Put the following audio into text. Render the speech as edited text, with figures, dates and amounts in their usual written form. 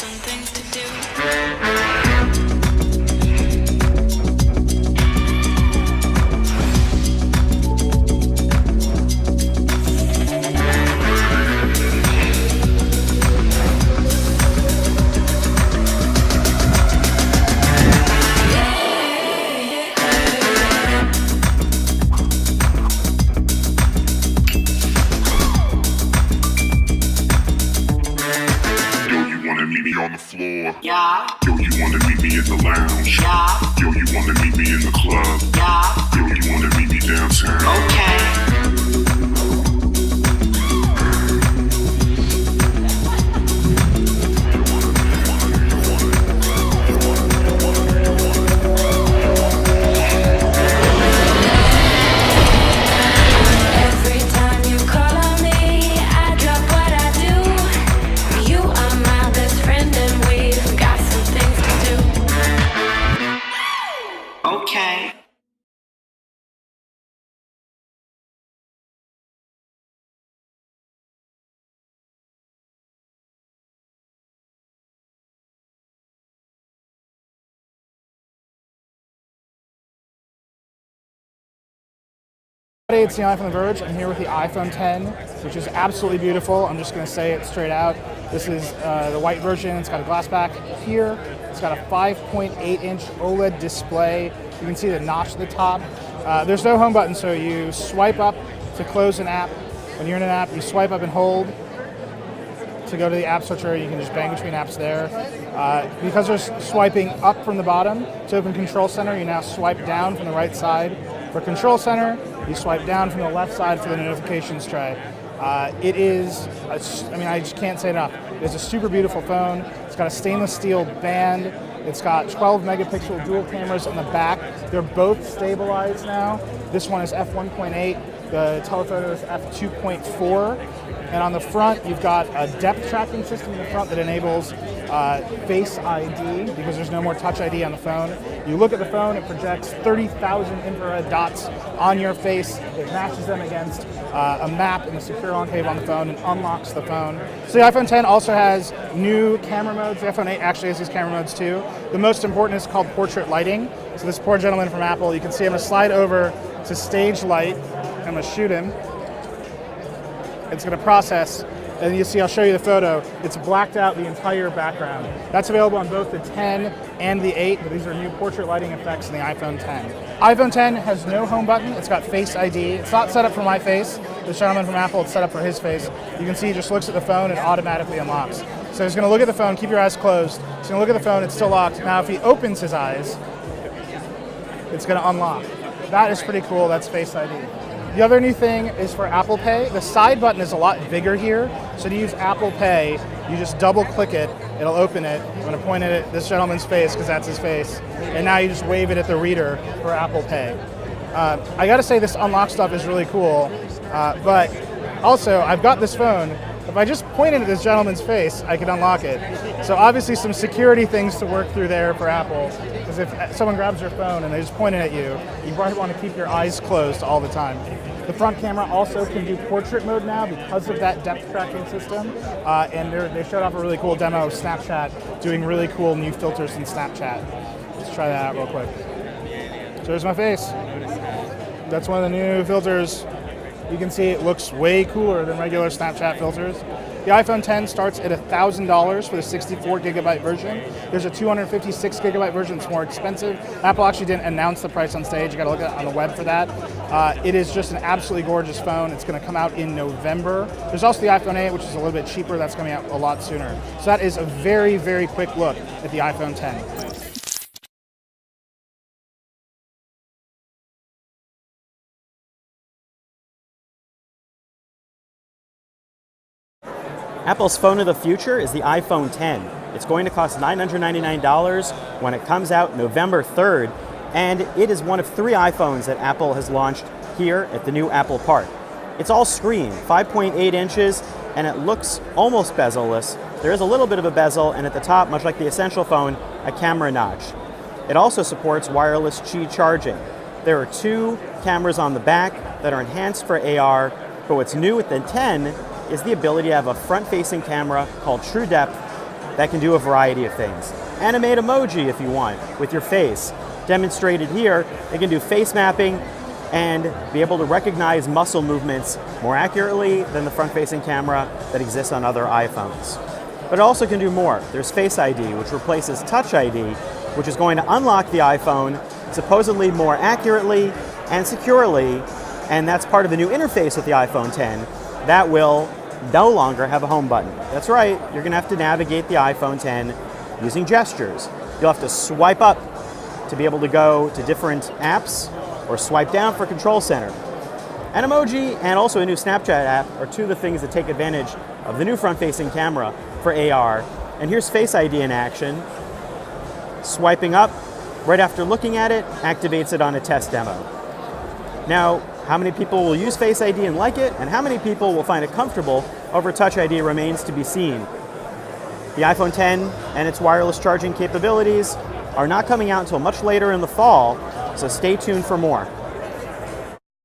some things to do. On the floor. Yeah. Yo, you wanna meet me at the lounge. Yeah. Yo, you wanna meet me in the club. Yeah. Yo, you wanna meet me downtown. Okay. Okay. It's Neil from The Verge. I'm here with the iPhone 10, which is absolutely beautiful. I'm just going to say it straight out. This is the white version. It's got a glass back here. It's got a 5.8-inch OLED display. You can see the notch at the top. There's no home button, so you swipe up to close an app. When you're in an app, you swipe up and hold to go to the app switcher. You can just bang between apps there. Because there's swiping up from the bottom to open Control Center, you now swipe down from the right side for Control Center. You swipe down from the left side for the notifications tray. It is, I just can't say enough. It's a super beautiful phone. It's got a stainless steel band. It's got 12 megapixel dual cameras on the back. They're both stabilized now. This one is f1.8. The telephoto is f2.4. And on the front, you've got a depth tracking system in the front that enables Face ID, because there's no more Touch ID on the phone. You look at the phone, it projects 30,000 infrared dots on your face. It matches them against a map in the secure enclave on the phone and unlocks the phone. So the iPhone 10 also has new camera modes. The iPhone 8 actually has these camera modes too. The most important is called portrait lighting. So this poor gentleman from Apple, you can see I'm going to slide over to stage light. I'm going to shoot him. It's going to process, and you see, I'll show you the photo. It's blacked out the entire background. That's available on both the 10 and the 8, but these are new portrait lighting effects in the iPhone 10. iPhone 10 has no home button. It's got Face ID. It's not set up for my face. This gentleman from Apple, it's set up for his face. You can see he just looks at the phone and automatically unlocks. So he's going to look at the phone, keep your eyes closed. He's going to look at the phone, it's still locked. Now if he opens his eyes, it's going to unlock. That is pretty cool. That's Face ID. The other new thing is for Apple Pay. The side button is a lot bigger here. So to use Apple Pay, you just double click it, it'll open it. I'm gonna point it at this gentleman's face because that's his face. And now you just wave it at the reader for Apple Pay. I gotta say this unlock stuff is really cool, but also I've got this phone. If I just pointed at this gentleman's face, I could unlock it. So obviously some security things to work through there for Apple, because if someone grabs your phone and they just point it at you, you probably want to keep your eyes closed all the time. The front camera also can do portrait mode now because of that depth tracking system, and they showed off a really cool demo of Snapchat doing really cool new filters in Snapchat. Let's try that out real quick. So there's my face. That's one of the new filters. You can see it looks way cooler than regular Snapchat filters. The iPhone 10 starts at $1,000 for the 64 gigabyte version. There's a 256 gigabyte version that's more expensive. Apple actually didn't announce the price on stage. You gotta look at it on the web for that. It is just an absolutely gorgeous phone. It's gonna come out in November. There's also the iPhone 8, which is a little bit cheaper. That's coming out a lot sooner. So that is a very, very quick look at the iPhone 10. Apple's phone of the future is the iPhone 10. It's going to cost $999 when it comes out November 3rd, and it is one of 3 iPhones that Apple has launched here at the new Apple Park. It's all screen, 5.8 inches, and it looks almost bezel-less. There is a little bit of a bezel, and at the top, much like the Essential phone, a camera notch. It also supports wireless Qi charging. There are 2 cameras on the back that are enhanced for AR, but what's new with the 10 is the ability to have a front-facing camera called True Depth that can do a variety of things. Animate emoji if you want with your face. Demonstrated here, it can do face mapping and be able to recognize muscle movements more accurately than the front-facing camera that exists on other iPhones. But it also can do more. There's Face ID, which replaces Touch ID, which is going to unlock the iPhone supposedly more accurately and securely, and that's part of the new interface with the iPhone X that will no longer have a home button. That's right, you're going to have to navigate the iPhone X using gestures. You'll have to swipe up to be able to go to different apps or swipe down for Control Center. An emoji and also a new Snapchat app are two of the things that take advantage of the new front-facing camera for AR. And here's Face ID in action. Swiping up, right after looking at it, activates it on a test demo. Now, how many people will use Face ID and like it, and how many people will find it comfortable over Touch ID remains to be seen. The iPhone X and its wireless charging capabilities are not coming out until much later in the fall, so stay tuned for more.